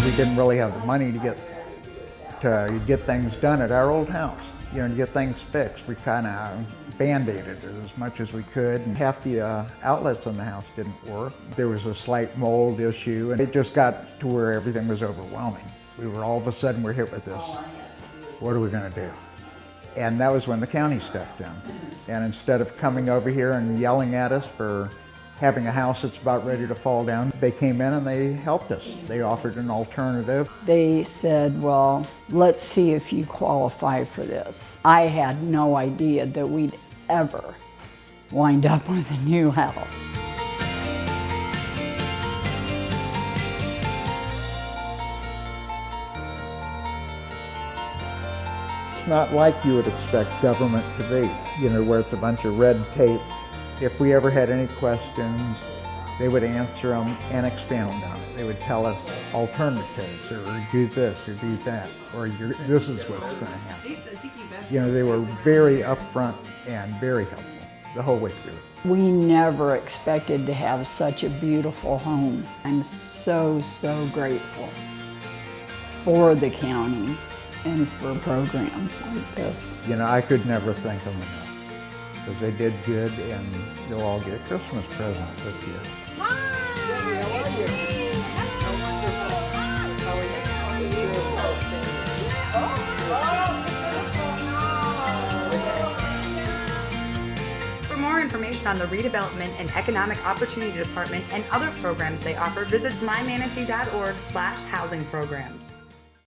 we didn't really have the money to get things done at our old house. You know, to get things fixed, we kind of band-aided it as much as we could. And half the outlets in the house didn't work. There was a slight mold issue, and it just got to where everything was overwhelming. We were all of a sudden, we're hit with this. What are we going to do? And that was when the county stepped in. And instead of coming over here and yelling at us for having a house that's about ready to fall down, they came in and they helped us. They offered an alternative. They said, well, let's see if you qualify for this. I had no idea that we'd ever wind up with a new house. It's not like you would expect government to be, you know, where it's a bunch of red tape. If we ever had any questions, they would answer them and expound on it. They would tell us alternatives, or do this, or do that, or this is what's going to happen. You know, they were very upfront and very helpful the whole way through. We never expected to have such a beautiful home. I'm so, so grateful for the county and for programs like this. You know, I could never thank them enough, because they did good, and they'll all get a Christmas present this year. For more information on the Redevelopment and Economic Opportunity Department and other programs they offer, visit mymanatee.org/housing programs.